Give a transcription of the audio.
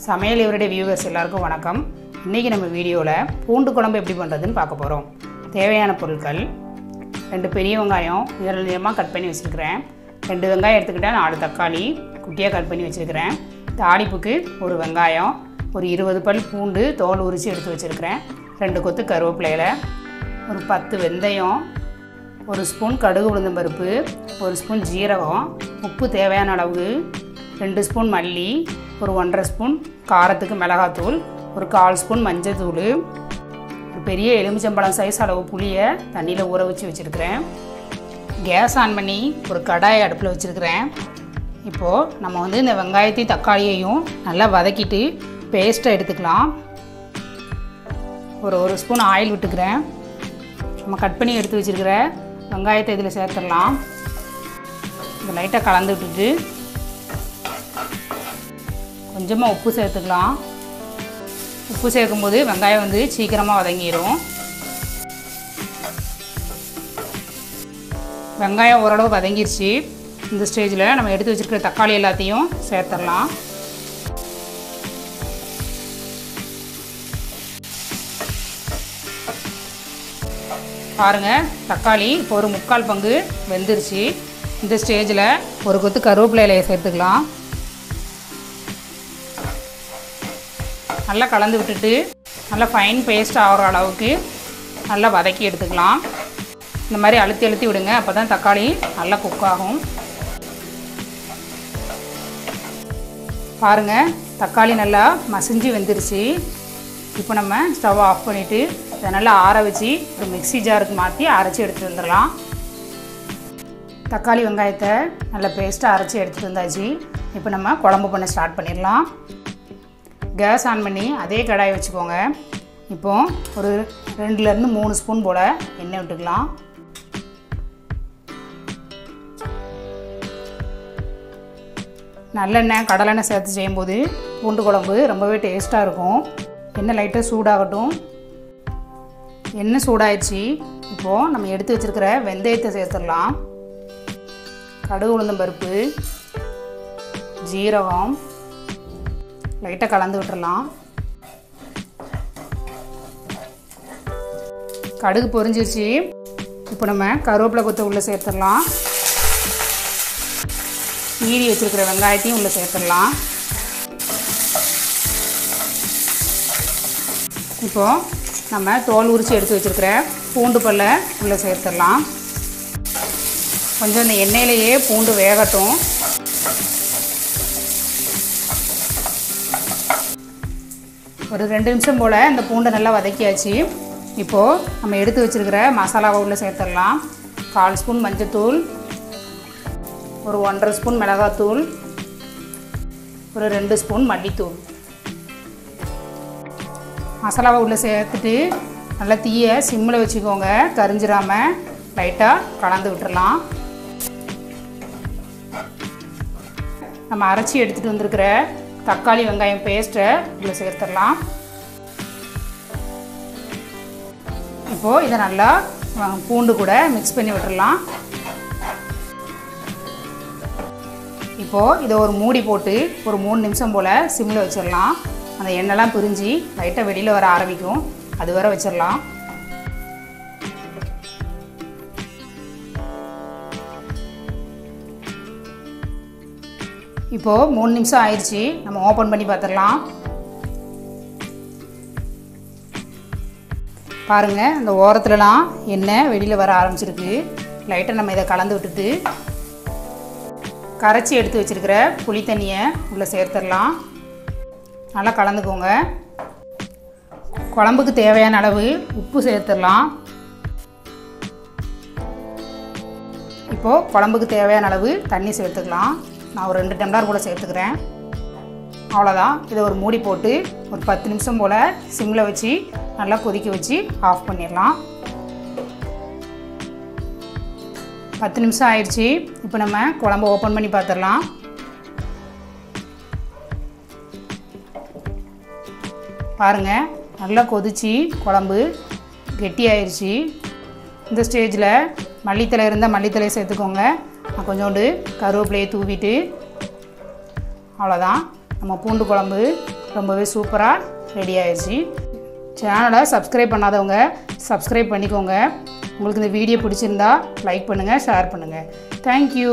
சமையல் இவருடைய வியூவர்ஸ் எல்லாருக்கும் வணக்கம். இன்றைக்கி நம்ம வீடியோவில் பூண்டு குழம்பு எப்படி பண்ணுறதுன்னு பார்க்க போகிறோம். தேவையான பொருட்கள் 2 பெரிய வெங்காயம் நீளமாக கட் பண்ணி வச்சுருக்கிறேன். 2 வெங்காயம் எடுத்துக்கிட்டால் 4 தக்காளி குட்டியாக கட் பண்ணி வச்சுருக்கிறேன். தாளிப்புக்கு ஒரு வெங்காயம், ஒரு 20 பல் பூண்டு தோல் உரித்து எடுத்து வச்சுருக்கிறேன். 2 கொத்து கருவேப்பிலையில், ஒரு 10 வெந்தயம், 1 ஸ்பூன் கடுகு உளுந்தம் பருப்பு, 1 ஸ்பூன் ஜீரகம், உப்பு தேவையான அளவு, 2 ஸ்பூன் மல்லி, ஒரு 1.5 ஸ்பூன் காரத்துக்கு மிளகாத்தூள், ஒரு 1/4 ஸ்பூன் மஞ்சள் தூள், ஒரு பெரிய எலுமிச்சம்பழம் சைஸ் அளவு புளியை தண்ணியில் ஊற வச்சு வச்சுருக்கிறேன். கேஸ் ஆன் பண்ணி ஒரு கடாயை அடுப்பில் வச்சுருக்கிறேன். இப்போது நம்ம இந்த வெங்காயத்தையும் தக்காளியையும் நல்லா வதக்கிட்டு பேஸ்ட்டை எடுத்துக்கலாம். ஒரு ஸ்பூன் ஆயில் விட்டுக்கிறேன். நம்ம கட் பண்ணி எடுத்து வச்சுருக்கிற வெங்காயத்தை இதில் சேர்த்துடலாம். இந்த லைட்டாக கலந்து விட்டுட்டு கொஞ்சமாக உப்பு சேர்த்துக்கலாம். உப்பு சேர்க்கும்போது வெங்காயம் சீக்கிரமாக வதங்கிடும். வெங்காயம் ஓரளவு வதங்கிருச்சு. இந்த ஸ்டேஜில் நம்ம எடுத்து வச்சுருக்கிற தக்காளி எல்லாத்தையும் சேர்த்துடலாம். பாருங்கள், தக்காளி இப்போ ஒரு 3/4 பங்கு வெந்துருச்சு. இந்த ஸ்டேஜில் ஒரு கொத்து கருவேப்பிலை இலையை சேர்த்துக்கலாம். நல்லா கலந்து விட்டுட்டு நல்லா ஃபைன் பேஸ்ட் ஆகிற அளவுக்கு நல்லா வதக்கி எடுத்துக்கலாம். இந்த மாதிரி அழுத்தி அழுத்தி விடுங்க, அப்போ தான் தக்காளி நல்லா குக் ஆகும். பாருங்கள், தக்காளி நல்லா மசிஞ்சு வெந்துருச்சு. இப்போ நம்ம ஸ்டவ் ஆஃப் பண்ணிவிட்டு இதை நல்லா ஆற வச்சு ஒரு மிக்ஸி ஜாருக்கு மாற்றி அரைச்சி எடுத்துகிட்டு வந்துடலாம். தக்காளி வெங்காயத்தை நல்லா பேஸ்ட்டாக அரைச்சி எடுத்துகிட்டு வந்தாச்சு. இப்போ நம்ம குழம்பு பண்ண ஸ்டார்ட் பண்ணிடலாம். கேஸ் ஆன் பண்ணி அதே கடாயை வச்சுக்கோங்க. இப்போது ஒரு 2லேருந்து 3 ஸ்பூன் போல் எண்ணெய் விட்டுக்கலாம். நல்லெண்ணெய் கடலெண்ணெய் சேர்த்து செய்யும்போது பூண்டு குழம்பு ரொம்பவே டேஸ்ட்டாக இருக்கும். எண்ணெய் லைட்டாக சூடாகட்டும். எண்ணெய் சூடாயிடுச்சு. இப்போது நம்ம எடுத்து வச்சுருக்கிற வெந்தயத்தை சேர்த்துடலாம். கடுகு உளுந்தம் பருப்பு, ஜீரகம் லைட்டாக கலந்து விட்டுறலாம். கடுகு பொரிஞ்சிருச்சு. இப்போ நம்ம கருவேப்பிலை கொத்தை உள்ளே சேர்த்துடலாம். மீறி வச்சுருக்கிற வெங்காயத்தையும் உள்ளே சேர்த்துடலாம். இப்போது நம்ம தோல் உரித்து எடுத்து வச்சுருக்கிற பூண்டு பல்லை உள்ளே சேர்த்துடலாம். கொஞ்சம் இந்த எண்ணெயிலேயே பூண்டு வேகட்டும். ஒரு 2 நிமிஷம் போல் இந்த பூண்டை நல்லா வதக்கியாச்சு. இப்போது நம்ம எடுத்து வச்சுருக்கிற மசாலாவை உள்ளே சேர்த்துடலாம். 1/4 ஸ்பூன் மஞ்சத்தூள், ஒரு 1.5 ஸ்பூன் மிளகாத்தூள், ஒரு 2 ஸ்பூன் மல்லித்தூள். மசாலாவை உள்ளே சேர்த்துட்டு நல்லா தீயை சிம்மில் வச்சுக்கோங்க, கரிஞ்சிடாமல் லைட்டாக கலந்து விட்டுறலாம். நம்ம அரைச்சி எடுத்துகிட்டு வந்திருக்கிற தக்காளி வெங்காயம் பேஸ்ட்டை உள்ளே சேர்த்துடலாம். இப்போது இதை நல்லா பூண்டு கூட மிக்ஸ் பண்ணி விட்டுடலாம். இப்போது இதை ஒரு மூடி போட்டு ஒரு 3 நிமிஷம் போல் சிம்மில் வச்சிடலாம். அந்த எண்ணெய்லாம் பிரிஞ்சு லைட்டாக வெளியில் வர ஆரம்பிக்கும், அது வரை வச்சிடலாம். இப்போது 3 நிமிஷம் ஆயிடுச்சு. நம்ம ஓப்பன் பண்ணி பார்த்துடலாம். பாருங்கள், இந்த ஓரத்துலலாம் எண்ணெய் வெளியில் வர ஆரம்பிச்சிருக்கு. லைட்டாக நம்ம இதை கலந்து விட்டுட்டு கரைச்சி எடுத்து வச்சுருக்கிற புளி தண்ணியை உள்ளே சேர்த்துடலாம். நல்லா கலந்துக்கோங்க. குழம்புக்கு தேவையான அளவு உப்பு சேர்த்துடலாம். இப்போது குழம்புக்கு தேவையான அளவு தண்ணி சேர்த்துக்கலாம். நான் ஒரு 2 டம்ளர் போல் சேர்த்துக்கிறேன். அவ்வளோதான். இதை ஒரு மூடி போட்டு ஒரு 10 நிமிஷம் போல் சிம்மில் வச்சு நல்லா கொதிக்க வச்சு ஆஃப் பண்ணிடலாம். 10 நிமிஷம் ஆயிடுச்சு. இப்போ நம்ம குழம்பு ஓப்பன் பண்ணி பார்த்துடலாம். பாருங்கள், நல்லா கொதிச்சு குழம்பு கெட்டியாயிருச்சு. இந்த ஸ்டேஜில் மல்லித்தலை இருந்தால் மல்லித்தலையை சேர்த்துக்கோங்க. நான் கொஞ்சோண்டு கருவேப்பிலையை தூவிட்டு அவ்வளோதான், நம்ம பூண்டு குழம்பு ரொம்பவே சூப்பராக ரெடி ஆயிடுச்சு. சேனலை சப்ஸ்கிரைப் பண்ணாதவங்க சப்ஸ்கிரைப் பண்ணிக்கோங்க. உங்களுக்கு இந்த வீடியோ பிடிச்சிருந்தா லைக் பண்ணுங்கள், ஷேர் பண்ணுங்கள். தேங்க்யூ.